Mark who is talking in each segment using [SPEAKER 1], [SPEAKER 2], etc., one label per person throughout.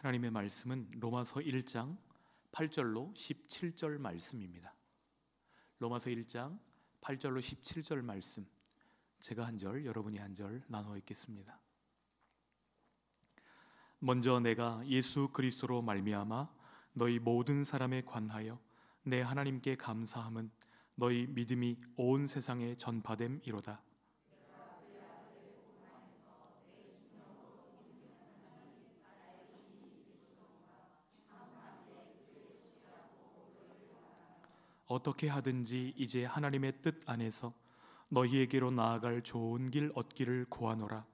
[SPEAKER 1] 하나님의 말씀은 로마서 1장 8절로 17절 말씀입니다. 로마서 1장 8절로 17절 말씀, 제가 한 절, 여러분이 한 절 나누어 읽겠습니다. 먼저 내가 예수 그리스도로 말미암아 너희 모든 사람에 관하여 내 하나님께 감사함은 너희 믿음이 온 세상에 전파됨이로다. 어떻게 하든지 이제 하나님의 뜻 안에서 너희에게로 나아갈 좋은 길 얻기를 구하노라.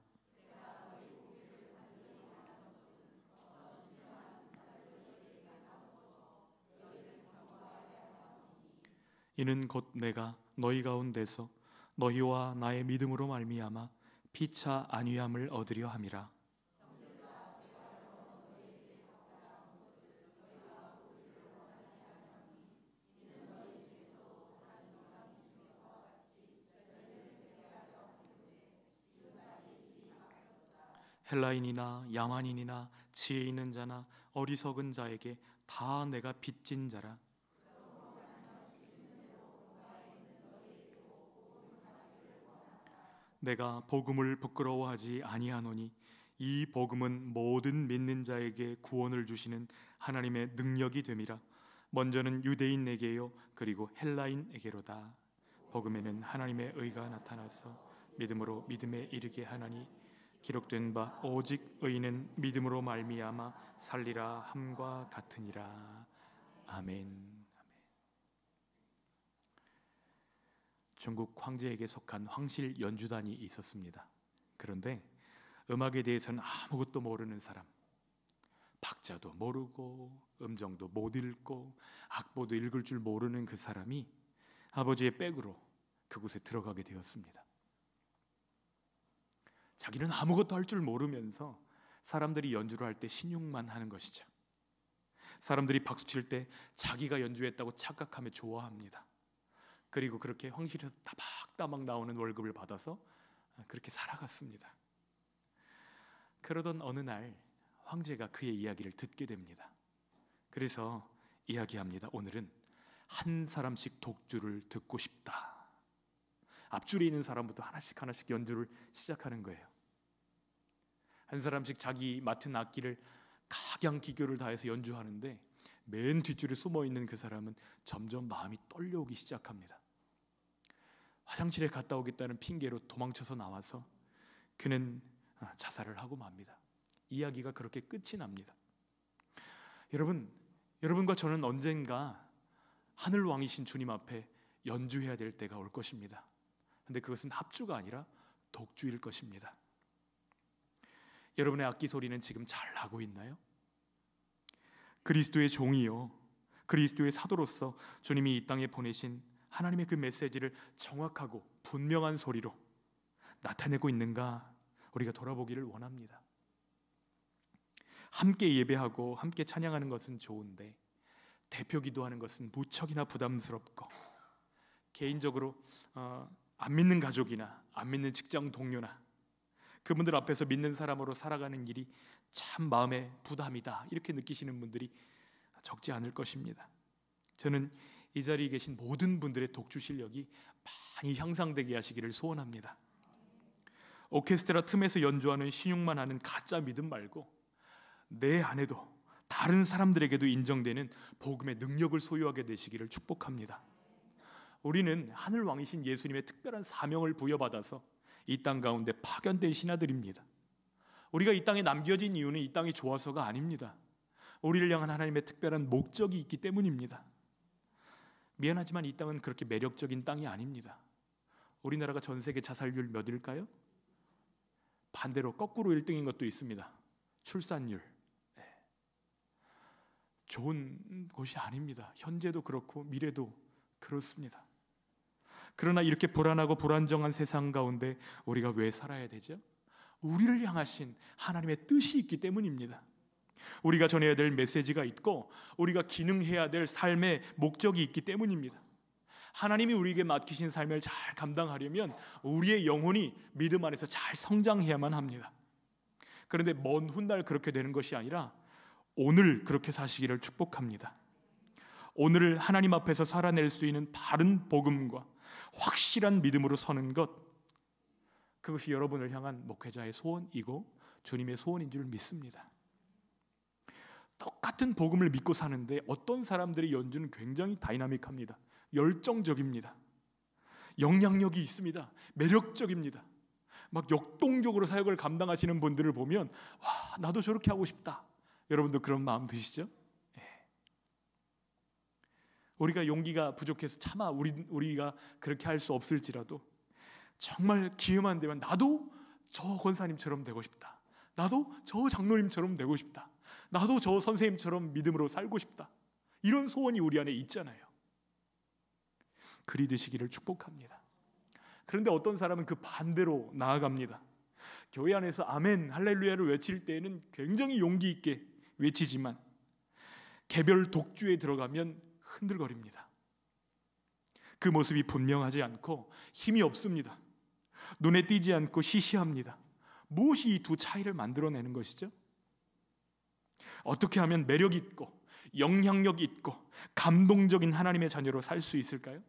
[SPEAKER 1] 이는 곧 내가 너희 가운데서 너희와 나의 믿음으로 말미암아 피차 안위함을 얻으려 함이라. 헬라인이나 야만인이나 지혜 있는 자나 어리석은 자에게 다 내가 빚진 자라. 내가 복음을 부끄러워하지 아니하노니 이 복음은 모든 믿는 자에게 구원을 주시는 하나님의 능력이 됨이라. 먼저는 유대인에게요 그리고 헬라인에게로다. 복음에는 하나님의 의가 나타나서 믿음으로 믿음에 이르게 하나니 기록된 바 오직 의인은 믿음으로 말미암아 살리라 함과 같으니라. 아멘. 중국 황제에게 속한 황실 연주단이 있었습니다. 그런데 음악에 대해서는 아무것도 모르는 사람, 박자도 모르고 음정도 못 읽고 악보도 읽을 줄 모르는 그 사람이 아버지의 백으로 그곳에 들어가게 되었습니다. 자기는 아무것도 할 줄 모르면서 사람들이 연주를 할 때 신용만 하는 것이죠. 사람들이 박수 칠 때 자기가 연주했다고 착각하며 좋아합니다. 그리고 그렇게 황실에서 따박따박 나오는 월급을 받아서 그렇게 살아갔습니다. 그러던 어느 날 황제가 그의 이야기를 듣게 됩니다. 그래서 이야기합니다. 오늘은 한 사람씩 독주를 듣고 싶다. 앞줄에 있는 사람부터 하나씩 연주를 시작하는 거예요. 한 사람씩 자기 맡은 악기를 각양기교를 다해서 연주하는데 맨 뒷줄에 숨어있는 그 사람은 점점 마음이 떨려오기 시작합니다. 화장실에 갔다 오겠다는 핑계로 도망쳐서 나와서 그는 자살을 하고 맙니다. 이야기가 그렇게 끝이 납니다. 여러분과 저는 언젠가 하늘 왕이신 주님 앞에 연주해야 될 때가 올 것입니다. 그런데 그것은 합주가 아니라 독주일 것입니다. 여러분의 악기 소리는 지금 잘 나고 있나요? 그리스도의 종이요, 그리스도의 사도로서 주님이 이 땅에 보내신 하나님의 그 메시지를 정확하고 분명한 소리로 나타내고 있는가 우리가 돌아보기를 원합니다. 함께 예배하고 함께 찬양하는 것은 좋은데 대표 기도하는 것은 무척이나 부담스럽고 개인적으로 안 믿는 가족이나 안 믿는 직장 동료나 그분들 앞에서 믿는 사람으로 살아가는 일이 참 마음에 부담이다 이렇게 느끼시는 분들이 적지 않을 것입니다. 저는 이 자리에 계신 모든 분들의 독주 실력이 많이 향상되게 하시기를 소원합니다. 오케스트라 틈에서 연주하는 신용만 하는 가짜 믿음 말고 내 안에도 다른 사람들에게도 인정되는 복음의 능력을 소유하게 되시기를 축복합니다. 우리는 하늘 왕이신 예수님의 특별한 사명을 부여받아서 이 땅 가운데 파견된 신하들입니다. 우리가 이 땅에 남겨진 이유는 이 땅이 좋아서가 아닙니다. 우리를 향한 하나님의 특별한 목적이 있기 때문입니다. 미안하지만 이 땅은 그렇게 매력적인 땅이 아닙니다. 우리나라가 전 세계 자살률 몇일까요? 반대로 거꾸로 1등인 것도 있습니다. 출산율. 좋은 곳이 아닙니다. 현재도 그렇고 미래도 그렇습니다. 그러나 이렇게 불안하고 불안정한 세상 가운데 우리가 왜 살아야 되죠? 우리를 향하신 하나님의 뜻이 있기 때문입니다. 우리가 전해야 될 메시지가 있고 우리가 기능해야 될 삶의 목적이 있기 때문입니다. 하나님이 우리에게 맡기신 삶을 잘 감당하려면 우리의 영혼이 믿음 안에서 잘 성장해야만 합니다. 그런데 먼 훗날 그렇게 되는 것이 아니라 오늘 그렇게 사시기를 축복합니다. 오늘 하나님 앞에서 살아낼 수 있는 바른 복음과 확실한 믿음으로 서는 것, 그것이 여러분을 향한 목회자의 소원이고 주님의 소원인 줄 믿습니다. 똑같은 복음을 믿고 사는데 어떤 사람들의 연주는 굉장히 다이나믹합니다. 열정적입니다. 영향력이 있습니다. 매력적입니다. 막 역동적으로 사역을 감당하시는 분들을 보면 와, 나도 저렇게 하고 싶다. 여러분도 그런 마음 드시죠? 우리가 용기가 부족해서 차마 우리가 그렇게 할 수 없을지라도 정말 기회만 되면 나도 저 권사님처럼 되고 싶다. 나도 저 장로님처럼 되고 싶다. 나도 저 선생님처럼 믿음으로 살고 싶다. 이런 소원이 우리 안에 있잖아요. 그리 되시기를 축복합니다. 그런데 어떤 사람은 그 반대로 나아갑니다. 교회 안에서 아멘, 할렐루야를 외칠 때에는 굉장히 용기 있게 외치지만 개별 독주에 들어가면 흔들거립니다. 그 모습이 분명하지 않고 힘이 없습니다. 눈에 띄지 않고 시시합니다. 무엇이 이 두 차이를 만들어내는 것이죠? 어떻게 하면 매력 있고 영향력 있고 감동적인 하나님의 자녀로 살 수 있을까요?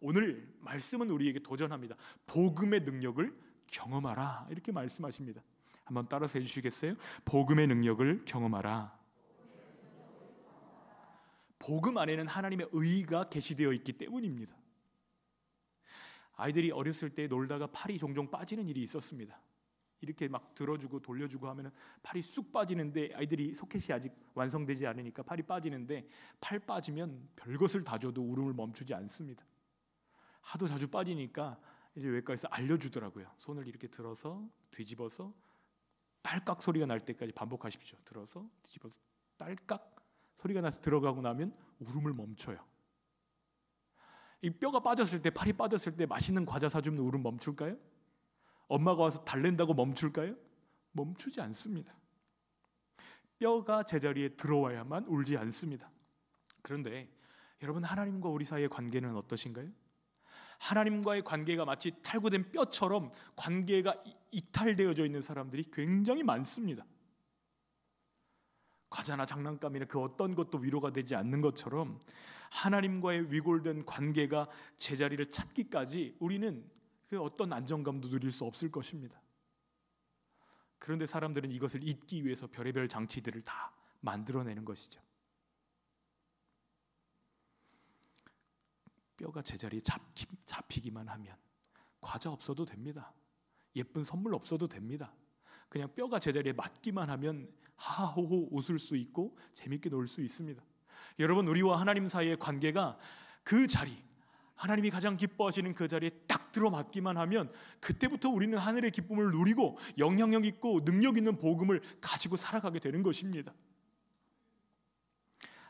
[SPEAKER 1] 오늘 말씀은 우리에게 도전합니다. 복음의 능력을 경험하라, 이렇게 말씀하십니다. 한번 따라서 해주시겠어요? 복음의 능력을 경험하라. 복음 안에는 하나님의 의가 계시되어 있기 때문입니다. 아이들이 어렸을 때 놀다가 팔이 종종 빠지는 일이 있었습니다. 이렇게 막 들어주고 돌려주고 하면 팔이 쑥 빠지는데, 아이들이 소켓이 아직 완성되지 않으니까 팔이 빠지는데, 팔 빠지면 별것을 다 줘도 울음을 멈추지 않습니다. 하도 자주 빠지니까 이제 외과에서 알려주더라고요. 손을 이렇게 들어서 뒤집어서 딸깍 소리가 날 때까지 반복하십시오. 들어서 뒤집어서 딸깍 소리가 나서 들어가고 나면 울음을 멈춰요. 이 뼈가 빠졌을 때, 팔이 빠졌을 때 맛있는 과자 사주면 울음 멈출까요? 엄마가 와서 달랜다고 멈출까요? 멈추지 않습니다. 뼈가 제자리에 들어와야만 울지 않습니다. 그런데 여러분, 하나님과 우리 사이의 관계는 어떠신가요? 하나님과의 관계가 마치 탈구된 뼈처럼 관계가 이탈되어져 있는 사람들이 굉장히 많습니다. 과자나 장난감이나 그 어떤 것도 위로가 되지 않는 것처럼 하나님과의 위골된 관계가 제자리를 찾기까지 우리는 그 어떤 안정감도 누릴 수 없을 것입니다. 그런데 사람들은 이것을 잊기 위해서 별의별 장치들을 다 만들어내는 것이죠. 뼈가 제자리에 잡히기만 하면 과자 없어도 됩니다. 예쁜 선물 없어도 됩니다. 그냥 뼈가 제자리에 맞기만 하면 하하호호 웃을 수 있고 재밌게 놀 수 있습니다. 여러분, 우리와 하나님 사이의 관계가 그 자리, 하나님이 가장 기뻐하시는 그 자리에 딱 들어맞기만 하면 그때부터 우리는 하늘의 기쁨을 누리고 영향력 있고 능력 있는 복음을 가지고 살아가게 되는 것입니다.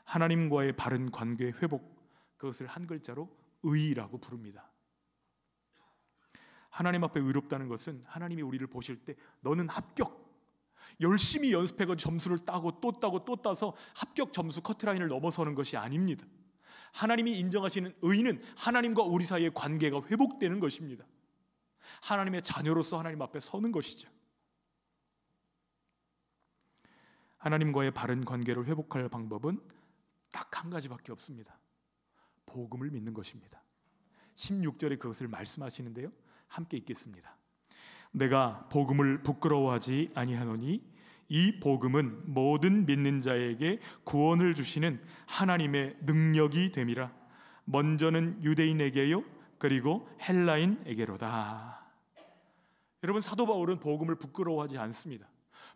[SPEAKER 1] 하나님과의 바른 관계 회복, 그것을 한 글자로 의라고 부릅니다. 하나님 앞에 의롭다는 것은 하나님이 우리를 보실 때 너는 합격, 열심히 연습해서 점수를 따고 또 따고 또 따서 합격 점수 커트라인을 넘어서는 것이 아닙니다. 하나님이 인정하시는 의는 하나님과 우리 사이의 관계가 회복되는 것입니다. 하나님의 자녀로서 하나님 앞에 서는 것이죠. 하나님과의 바른 관계를 회복할 방법은 딱 한 가지밖에 없습니다. 복음을 믿는 것입니다. 16절에 그것을 말씀하시는데요, 함께 읽겠습니다. 내가 복음을 부끄러워하지 아니하노니 이 복음은 모든 믿는 자에게 구원을 주시는 하나님의 능력이 됨이라. 먼저는 유대인에게요 그리고 헬라인에게로다. 여러분, 사도 바울은 복음을 부끄러워하지 않습니다.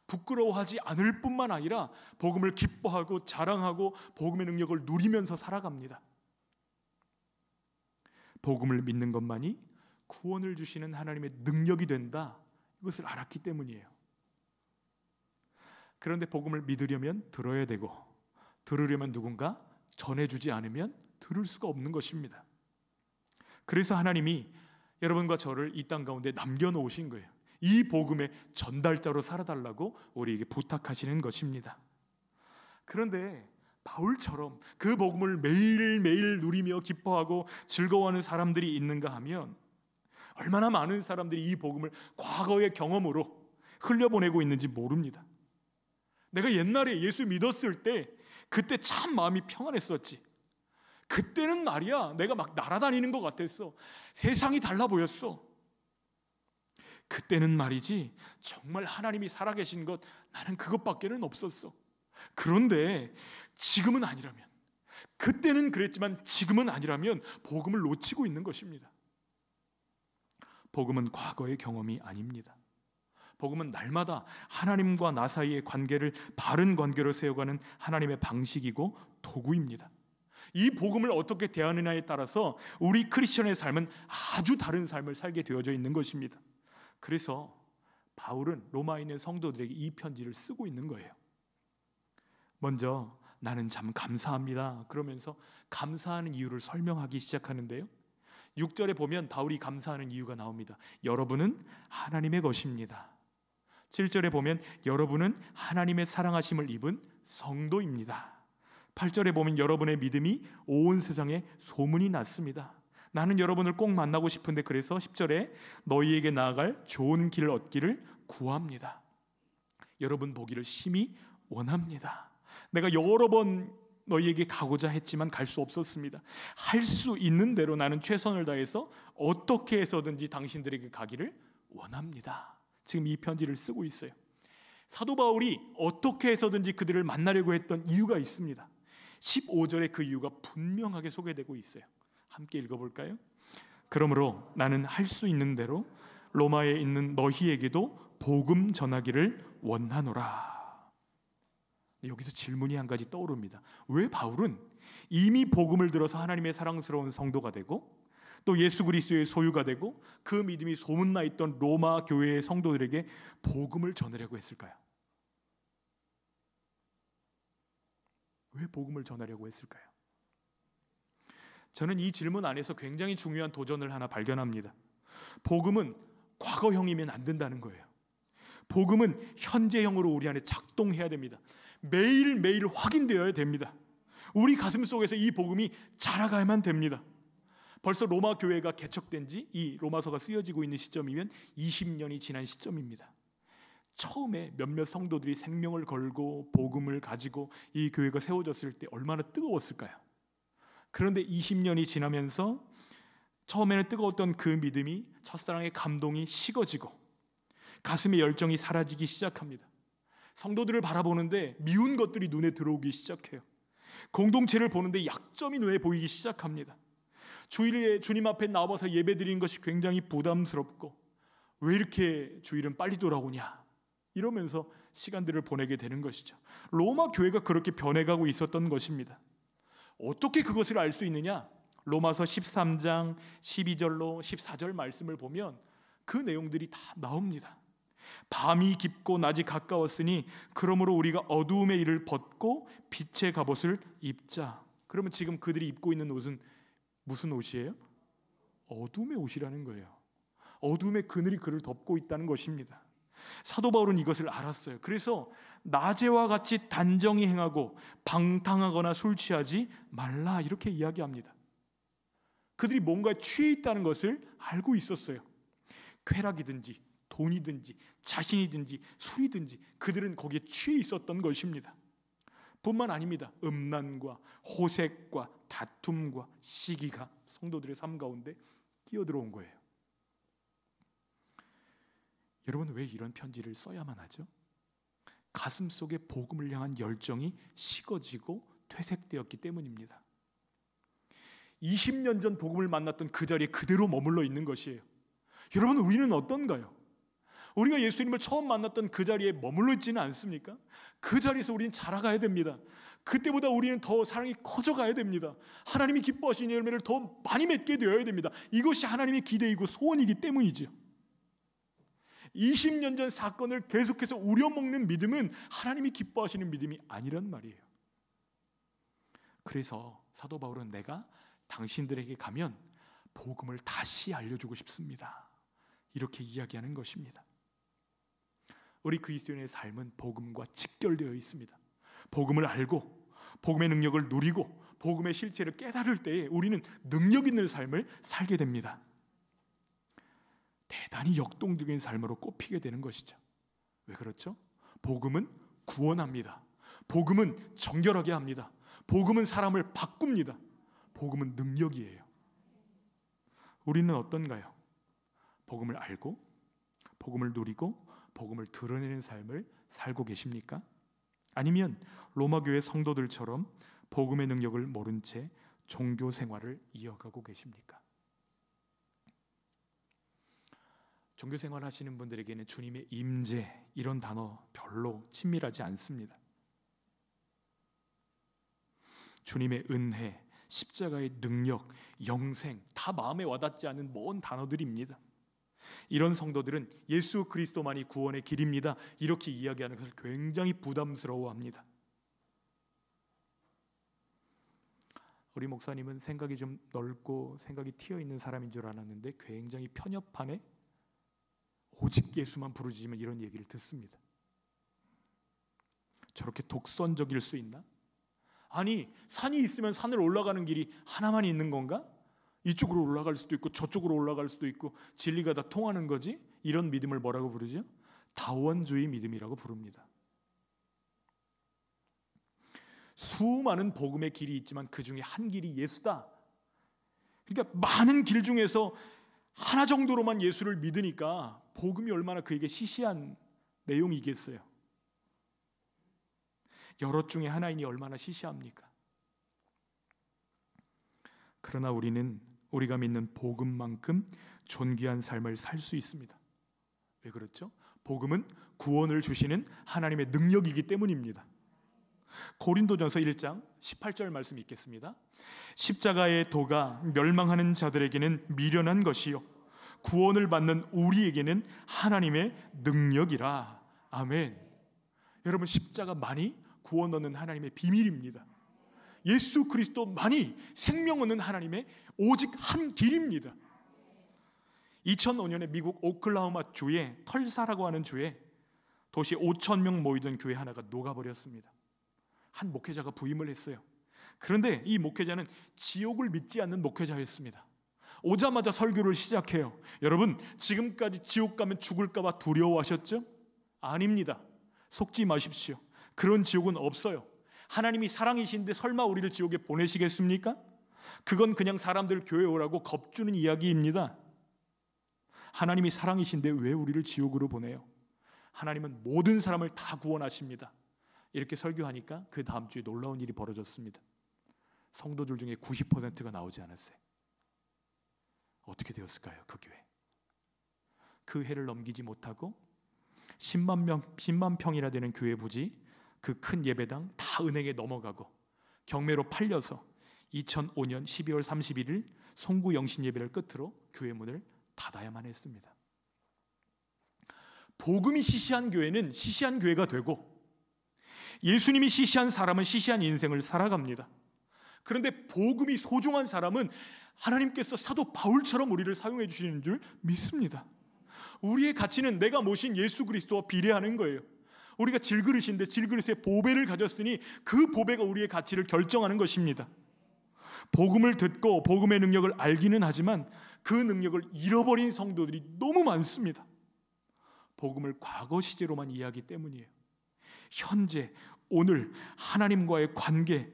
[SPEAKER 1] 부끄러워하지 않을 뿐만 아니라 복음을 기뻐하고 자랑하고 복음의 능력을 누리면서 살아갑니다. 복음을 믿는 것만이 구원을 주시는 하나님의 능력이 된다, 이것을 알았기 때문이에요. 그런데 복음을 믿으려면 들어야 되고, 들으려면 누군가 전해주지 않으면 들을 수가 없는 것입니다. 그래서 하나님이 여러분과 저를 이 땅 가운데 남겨놓으신 거예요. 이 복음의 전달자로 살아달라고 우리에게 부탁하시는 것입니다. 그런데 바울처럼 그 복음을 매일매일 누리며 기뻐하고 즐거워하는 사람들이 있는가 하면 얼마나 많은 사람들이 이 복음을 과거의 경험으로 흘려보내고 있는지 모릅니다. 내가 옛날에 예수 믿었을 때 그때 참 마음이 평안했었지. 그때는 말이야 내가 막 날아다니는 것 같았어. 세상이 달라 보였어. 그때는 말이지 정말 하나님이 살아계신 것 나는 그것밖에는 없었어. 그런데 지금은 아니라면, 그때는 그랬지만 지금은 아니라면 복음을 놓치고 있는 것입니다. 복음은 과거의 경험이 아닙니다. 복음은 날마다 하나님과 나 사이의 관계를 바른 관계로 세워가는 하나님의 방식이고 도구입니다. 이 복음을 어떻게 대하느냐에 따라서 우리 크리스천의 삶은 아주 다른 삶을 살게 되어져 있는 것입니다. 그래서 바울은 로마에 있는 성도들에게 이 편지를 쓰고 있는 거예요. 먼저 나는 참 감사합니다 그러면서 감사하는 이유를 설명하기 시작하는데요, 6절에 보면 바울이 감사하는 이유가 나옵니다. 여러분은 하나님의 것입니다. 7절에 보면 여러분은 하나님의 사랑하심을 입은 성도입니다. 8절에 보면 여러분의 믿음이 온 세상에 소문이 났습니다. 나는 여러분을 꼭 만나고 싶은데 그래서 10절에 너희에게 나아갈 좋은 길을 얻기를 구합니다. 여러분 보기를 심히 원합니다. 내가 여러 번 너희에게 가고자 했지만 갈 수 없었습니다. 할 수 있는 대로 나는 최선을 다해서 어떻게 해서든지 당신들에게 가기를 원합니다. 지금 이 편지를 쓰고 있어요. 사도 바울이 어떻게 해서든지 그들을 만나려고 했던 이유가 있습니다. 15절에 그 이유가 분명하게 소개되고 있어요. 함께 읽어볼까요? 그러므로 나는 할 수 있는 대로 로마에 있는 너희에게도 복음 전하기를 원하노라. 여기서 질문이 한 가지 떠오릅니다. 왜 바울은 이미 복음을 들어서 하나님의 사랑스러운 성도가 되고 또 예수 그리스도의 소유가 되고 그 믿음이 소문나 있던 로마 교회의 성도들에게 복음을 전하려고 했을까요? 왜 복음을 전하려고 했을까요? 저는 이 질문 안에서 굉장히 중요한 도전을 하나 발견합니다. 복음은 과거형이면 안 된다는 거예요. 복음은 현재형으로 우리 안에 작동해야 됩니다. 매일매일 확인되어야 됩니다. 우리 가슴 속에서 이 복음이 자라가야만 됩니다. 벌써 로마 교회가 개척된 지, 이 로마서가 쓰여지고 있는 시점이면 20년이 지난 시점입니다. 처음에 몇몇 성도들이 생명을 걸고 복음을 가지고 이 교회가 세워졌을 때 얼마나 뜨거웠을까요? 그런데 20년이 지나면서 처음에는 뜨거웠던 그 믿음이, 첫사랑의 감동이 식어지고 가슴의 열정이 사라지기 시작합니다. 성도들을 바라보는데 미운 것들이 눈에 들어오기 시작해요. 공동체를 보는데 약점이 눈에 보이기 시작합니다. 주일에 주님 앞에 나와서 예배드리는 것이 굉장히 부담스럽고 왜 이렇게 주일은 빨리 돌아오냐 이러면서 시간들을 보내게 되는 것이죠. 로마 교회가 그렇게 변해가고 있었던 것입니다. 어떻게 그것을 알 수 있느냐? 로마서 13장 12절로 14절 말씀을 보면 그 내용들이 다 나옵니다. 밤이 깊고 낮이 가까웠으니 그러므로 우리가 어두움의 일을 벗고 빛의 갑옷을 입자. 그러면 지금 그들이 입고 있는 옷은 무슨 옷이에요? 어둠의 옷이라는 거예요. 어둠의 그늘이 그를 덮고 있다는 것입니다. 사도 바울은 이것을 알았어요. 그래서 낮에와 같이 단정히 행하고 방탕하거나 술 취하지 말라 이렇게 이야기합니다. 그들이 뭔가에 취해 있다는 것을 알고 있었어요. 쾌락이든지 돈이든지 자신이든지 술이든지 그들은 거기에 취해 있었던 것입니다. 뿐만 아닙니다. 음란과 호색과 다툼과 시기가 성도들의 삶 가운데 끼어들어온 거예요. 여러분 왜 이런 편지를 써야만 하죠? 가슴 속에 복음을 향한 열정이 식어지고 퇴색되었기 때문입니다. 20년 전 복음을 만났던 그 자리에 그대로 머물러 있는 것이에요. 여러분 우리는 어떤가요? 우리가 예수님을 처음 만났던 그 자리에 머물러 있지는 않습니까? 그 자리에서 우리는 자라가야 됩니다. 그때보다 우리는 더 사랑이 커져가야 됩니다. 하나님이 기뻐하시는 열매를 더 많이 맺게 되어야 됩니다. 이것이 하나님의 기대이고 소원이기 때문이죠. 20년 전 사건을 계속해서 우려먹는 믿음은 하나님이 기뻐하시는 믿음이 아니란 말이에요. 그래서 사도 바울은 내가 당신들에게 가면 복음을 다시 알려주고 싶습니다. 이렇게 이야기하는 것입니다. 우리 그리스도인의 삶은 복음과 직결되어 있습니다. 복음을 알고 복음의 능력을 누리고 복음의 실체를 깨달을 때에 우리는 능력 있는 삶을 살게 됩니다. 대단히 역동적인 삶으로 꼽히게 되는 것이죠. 왜 그렇죠? 복음은 구원합니다. 복음은 정결하게 합니다. 복음은 사람을 바꿉니다. 복음은 능력이에요. 우리는 어떤가요? 복음을 알고 복음을 누리고 복음을 드러내는 삶을 살고 계십니까? 아니면 로마 교회 성도들처럼 복음의 능력을 모른 채 종교 생활을 이어가고 계십니까? 종교 생활 하시는 분들에게는 주님의 임재 이런 단어 별로 친밀하지 않습니다. 주님의 은혜, 십자가의 능력, 영생 다 마음에 와닿지 않는 먼 단어들입니다. 이런 성도들은 예수 그리스도만이 구원의 길입니다, 이렇게 이야기하는 것을 굉장히 부담스러워합니다. 우리 목사님은 생각이 좀 넓고 생각이 튀어있는 사람인 줄 알았는데 굉장히 편협하네, 오직 예수만 부르짖으면 이런 얘기를 듣습니다. 저렇게 독선적일 수 있나? 아니, 산이 있으면 산을 올라가는 길이 하나만 있는 건가? 이쪽으로 올라갈 수도 있고 저쪽으로 올라갈 수도 있고 진리가 다 통하는 거지? 이런 믿음을 뭐라고 부르죠? 다원주의 믿음이라고 부릅니다. 수많은 복음의 길이 있지만 그 중에 한 길이 예수다. 그러니까 많은 길 중에서 하나 정도로만 예수를 믿으니까 복음이 얼마나 그에게 시시한 내용이겠어요. 여럿 중에 하나이니 얼마나 시시합니까? 그러나 우리는 우리가 믿는 복음만큼 존귀한 삶을 살 수 있습니다. 왜 그렇죠? 복음은 구원을 주시는 하나님의 능력이기 때문입니다. 고린도전서 1장 18절 말씀 읽겠습니다. 십자가의 도가 멸망하는 자들에게는 미련한 것이요 구원을 받는 우리에게는 하나님의 능력이라. 아멘. 여러분, 십자가만이 구원 얻는 하나님의 비밀입니다. 예수 그리스도만이 생명 얻는 하나님의 오직 한 길입니다. 2005년에 미국 오클라호마 주에 털사라고 하는 주에 도시 5,000명 모이던 교회 하나가 녹아버렸습니다. 한 목회자가 부임을 했어요. 그런데 이 목회자는 지옥을 믿지 않는 목회자였습니다. 오자마자 설교를 시작해요. 여러분, 지금까지 지옥 가면 죽을까 봐 두려워하셨죠? 아닙니다. 속지 마십시오. 그런 지옥은 없어요. 하나님이 사랑이신데 설마 우리를 지옥에 보내시겠습니까? 그건 그냥 사람들 교회 오라고 겁주는 이야기입니다. 하나님이 사랑이신데 왜 우리를 지옥으로 보내요? 하나님은 모든 사람을 다 구원하십니다. 이렇게 설교하니까 그 다음 주에 놀라운 일이 벌어졌습니다. 성도들 중에 90%가 나오지 않았어요. 어떻게 되었을까요? 그 교회. 그 해를 넘기지 못하고 10만 평이나 되는 교회 부지, 그 큰 예배당 다 은행에 넘어가고 경매로 팔려서 2005년 12월 31일 송구 영신 예배를 끝으로 교회 문을 닫아야만 했습니다. 복음이 시시한 교회는 시시한 교회가 되고 예수님이 시시한 사람은 시시한 인생을 살아갑니다. 그런데 복음이 소중한 사람은 하나님께서 사도 바울처럼 우리를 사용해 주시는 줄 믿습니다. 우리의 가치는 내가 모신 예수 그리스도와 비례하는 거예요. 우리가 질그릇인데 질그릇에 보배를 가졌으니 그 보배가 우리의 가치를 결정하는 것입니다. 복음을 듣고 복음의 능력을 알기는 하지만 그 능력을 잃어버린 성도들이 너무 많습니다. 복음을 과거 시제로만 이해하기 때문이에요. 현재, 오늘 하나님과의 관계,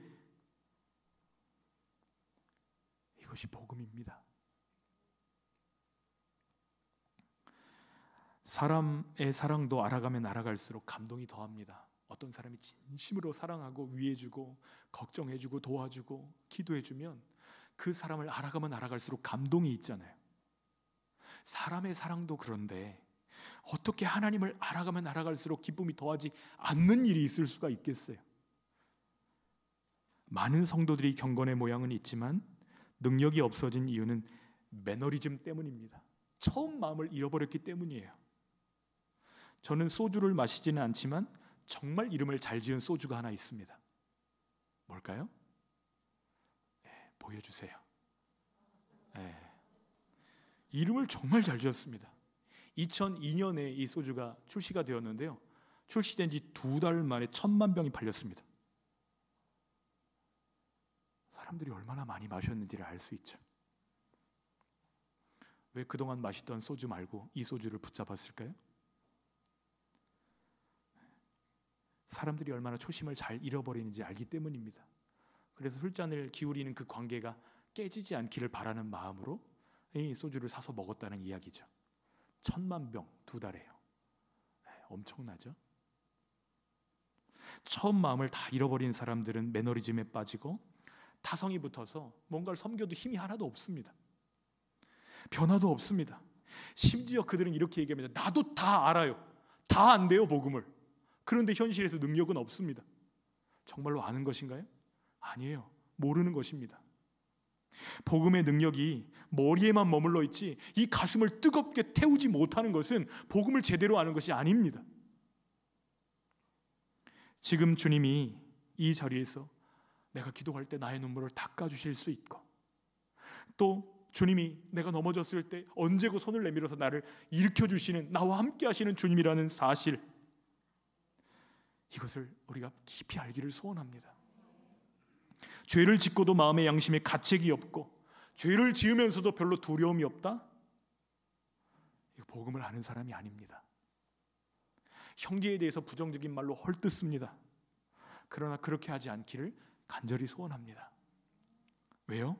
[SPEAKER 1] 이것이 복음입니다. 사람의 사랑도 알아가면 알아갈수록 감동이 더합니다. 어떤 사람이 진심으로 사랑하고 위해주고 걱정해주고 도와주고 기도해주면 그 사람을 알아가면 알아갈수록 감동이 있잖아요. 사람의 사랑도 그런데 어떻게 하나님을 알아가면 알아갈수록 기쁨이 더하지 않는 일이 있을 수가 있겠어요? 많은 성도들이 경건의 모양은 있지만 능력이 없어진 이유는 매너리즘 때문입니다. 처음 마음을 잃어버렸기 때문이에요. 저는 소주를 마시지는 않지만 정말 이름을 잘 지은 소주가 하나 있습니다. 뭘까요? 보여주세요. 이름을 정말 잘 지었습니다. 2002년에 이 소주가 출시가 되었는데요, 출시된 지 2달 만에 1,000만 병이 팔렸습니다. 사람들이 얼마나 많이 마셨는지를 알 수 있죠. 왜 그동안 마시던 소주 말고 이 소주를 붙잡았을까요? 사람들이 얼마나 초심을 잘 잃어버리는지 알기 때문입니다. 그래서 술잔을 기울이는 그 관계가 깨지지 않기를 바라는 마음으로 이 소주를 사서 먹었다는 이야기죠. 1000만 병 2달에요. 엄청나죠? 처음 마음을 다 잃어버린 사람들은 매너리즘에 빠지고 타성이 붙어서 뭔가를 섬겨도 힘이 하나도 없습니다. 변화도 없습니다. 심지어 그들은 이렇게 얘기합니다. 나도 다 알아요. 다 안돼요, 복음을. 그런데 현실에서 능력은 없습니다. 정말로 아는 것인가요? 아니에요. 모르는 것입니다. 복음의 능력이 머리에만 머물러 있지 이 가슴을 뜨겁게 태우지 못하는 것은 복음을 제대로 아는 것이 아닙니다. 지금 주님이 이 자리에서 내가 기도할 때 나의 눈물을 닦아주실 수 있고, 또 주님이 내가 넘어졌을 때 언제고 손을 내밀어서 나를 일으켜주시는, 나와 함께 하시는 주님이라는 사실, 이것을 우리가 깊이 알기를 소원합니다. 죄를 짓고도 마음의 양심에 가책이 없고 죄를 지으면서도 별로 두려움이 없다? 이거 복음을 아는 사람이 아닙니다. 형제에 대해서 부정적인 말로 헐뜯습니다. 그러나 그렇게 하지 않기를 간절히 소원합니다. 왜요?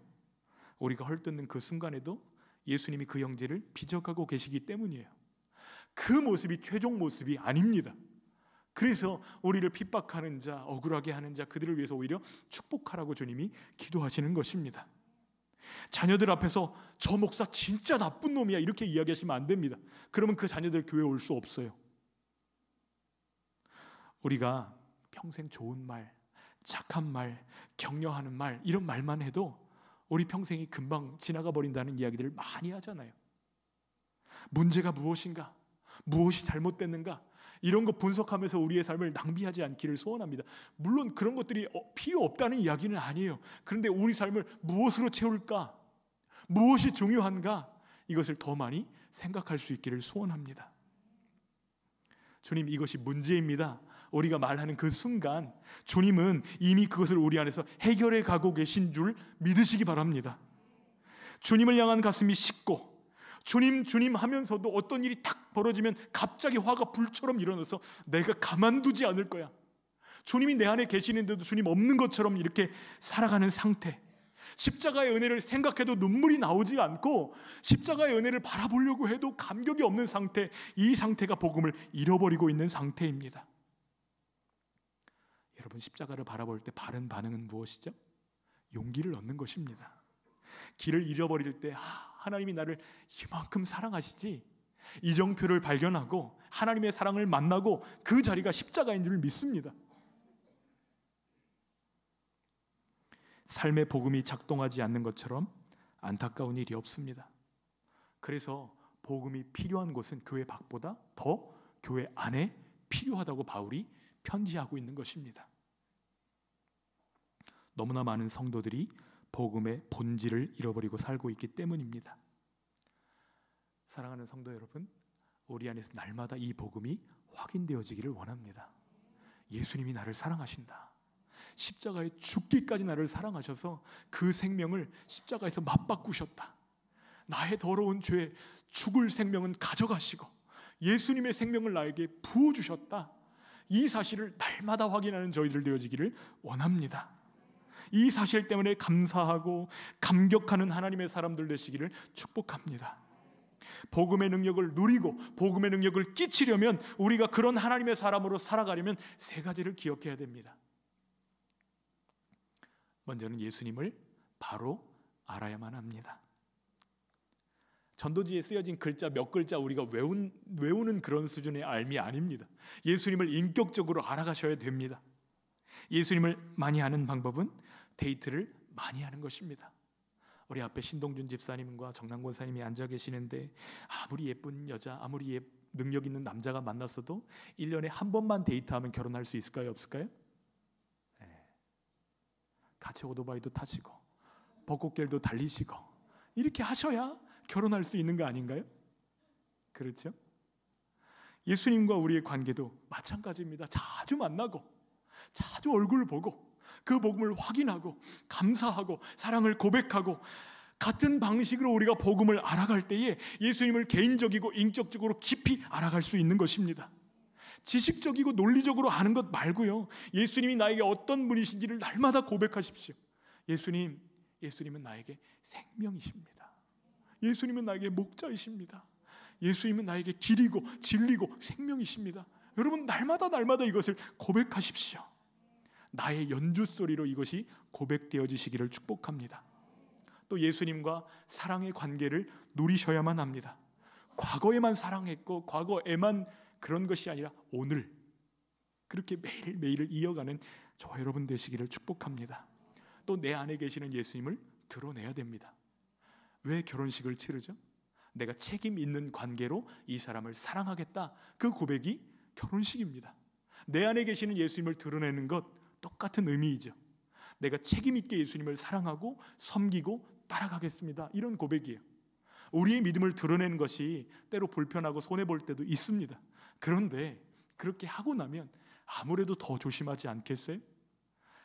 [SPEAKER 1] 우리가 헐뜯는 그 순간에도 예수님이 그 형제를 비적하고 계시기 때문이에요. 그 모습이 최종 모습이 아닙니다. 그래서 우리를 핍박하는 자, 억울하게 하는 자, 그들을 위해서 오히려 축복하라고 주님이 기도하시는 것입니다. 자녀들 앞에서 저 목사 진짜 나쁜 놈이야 이렇게 이야기하시면 안 됩니다. 그러면 그 자녀들 교회에 올 수 없어요. 우리가 평생 좋은 말, 착한 말, 격려하는 말, 이런 말만 해도 우리 평생이 금방 지나가 버린다는 이야기들을 많이 하잖아요. 문제가 무엇인가? 무엇이 잘못됐는가? 이런 거 분석하면서 우리의 삶을 낭비하지 않기를 소원합니다. 물론 그런 것들이 필요 없다는 이야기는 아니에요. 그런데 우리 삶을 무엇으로 채울까? 무엇이 중요한가? 이것을 더 많이 생각할 수 있기를 소원합니다. 주님, 이것이 문제입니다. 우리가 말하는 그 순간 주님은 이미 그것을 우리 안에서 해결해 가고 계신 줄 믿으시기 바랍니다. 주님을 향한 가슴이 식고 주님 주님 하면서도 어떤 일이 탁 벌어지면 갑자기 화가 불처럼 일어나서 내가 가만두지 않을 거야. 주님이 내 안에 계시는데도 주님 없는 것처럼 이렇게 살아가는 상태, 십자가의 은혜를 생각해도 눈물이 나오지 않고 십자가의 은혜를 바라보려고 해도 감격이 없는 상태, 이 상태가 복음을 잃어버리고 있는 상태입니다. 여러분, 십자가를 바라볼 때 바른 반응은 무엇이죠? 용기를 얻는 것입니다. 길을 잃어버릴 때 하나님이 나를 이만큼 사랑하시지, 이정표를 발견하고 하나님의 사랑을 만나고 그 자리가 십자가인 줄 믿습니다. 삶의 복음이 작동하지 않는 것처럼 안타까운 일이 없습니다. 그래서 복음이 필요한 곳은 교회 밖보다 더 교회 안에 필요하다고 바울이 편지하고 있는 것입니다. 너무나 많은 성도들이 복음의 본질을 잃어버리고 살고 있기 때문입니다. 사랑하는 성도 여러분, 우리 안에서 날마다 이 복음이 확인되어지기를 원합니다. 예수님이 나를 사랑하신다. 십자가에 죽기까지 나를 사랑하셔서 그 생명을 십자가에서 맞바꾸셨다. 나의 더러운 죄, 죽을 생명은 가져가시고 예수님의 생명을 나에게 부어주셨다. 이 사실을 날마다 확인하는 저희들 되어지기를 원합니다. 이 사실 때문에 감사하고 감격하는 하나님의 사람들 되시기를 축복합니다. 복음의 능력을 누리고 복음의 능력을 끼치려면, 우리가 그런 하나님의 사람으로 살아가려면 세 가지를 기억해야 됩니다. 먼저는 예수님을 바로 알아야만 합니다. 전도지에 쓰여진 글자 몇 글자 우리가 외우는 그런 수준의 알미 아닙니다. 예수님을 인격적으로 알아가셔야 됩니다. 예수님을 많이 아는 방법은 데이트를 많이 하는 것입니다. 우리 앞에 신동준 집사님과 정남 권사님이 앉아 계시는데, 아무리 예쁜 여자, 아무리 능력 있는 남자가 만났어도 1년에 한 번만 데이트하면 결혼할 수 있을까요? 없을까요? 네. 같이 오토바이도 타시고 벚꽃길도 달리시고 이렇게 하셔야 결혼할 수 있는 거 아닌가요? 그렇죠? 예수님과 우리의 관계도 마찬가지입니다. 자주 만나고 자주 얼굴 보고 그 복음을 확인하고 감사하고 사랑을 고백하고, 같은 방식으로 우리가 복음을 알아갈 때에 예수님을 개인적이고 인격적으로 깊이 알아갈 수 있는 것입니다. 지식적이고 논리적으로 아는 것 말고요, 예수님이 나에게 어떤 분이신지를 날마다 고백하십시오. 예수님은 나에게 생명이십니다. 예수님은 나에게 목자이십니다. 예수님은 나에게 길이고 진리고 생명이십니다. 여러분, 날마다 이것을 고백하십시오. 나의 연주소리로 이것이 고백되어지시기를 축복합니다. 또 예수님과 사랑의 관계를 누리셔야만 합니다. 과거에만 사랑했고 과거에만 그런 것이 아니라 오늘 그렇게 매일매일을 이어가는 저와 여러분 되시기를 축복합니다. 또 내 안에 계시는 예수님을 드러내야 됩니다. 왜 결혼식을 치르죠? 내가 책임 있는 관계로 이 사람을 사랑하겠다, 그 고백이 결혼식입니다. 내 안에 계시는 예수님을 드러내는 것 똑같은 의미이죠. 내가 책임 있게 예수님을 사랑하고 섬기고 따라가겠습니다, 이런 고백이에요. 우리의 믿음을 드러내는 것이 때로 불편하고 손해볼 때도 있습니다. 그런데 그렇게 하고 나면 아무래도 더 조심하지 않겠어요?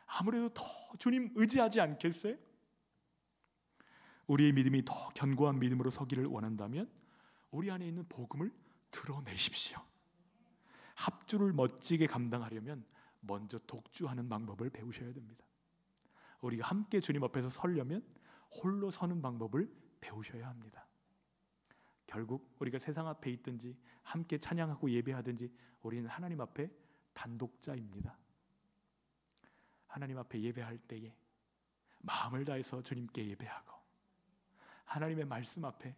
[SPEAKER 1] 아무래도 더 주님 의지하지 않겠어요? 우리의 믿음이 더 견고한 믿음으로 서기를 원한다면 우리 안에 있는 복음을 드러내십시오. 합주를 멋지게 감당하려면 먼저 독주하는 방법을 배우셔야 됩니다. 우리가 함께 주님 앞에서 서려면 홀로 서는 방법을 배우셔야 합니다. 결국 우리가 세상 앞에 있든지 함께 찬양하고 예배하든지 우리는 하나님 앞에 단독자입니다. 하나님 앞에 예배할 때에 마음을 다해서 주님께 예배하고 하나님의 말씀 앞에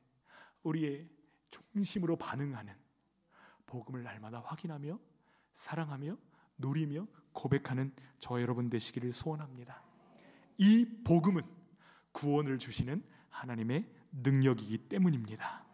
[SPEAKER 1] 우리의 중심으로 반응하는 복음을 날마다 확인하며 사랑하며 누리며 고백하는 저 여러분 되시기를 소원합니다. 이 복음은 구원을 주시는 하나님의 능력이기 때문입니다.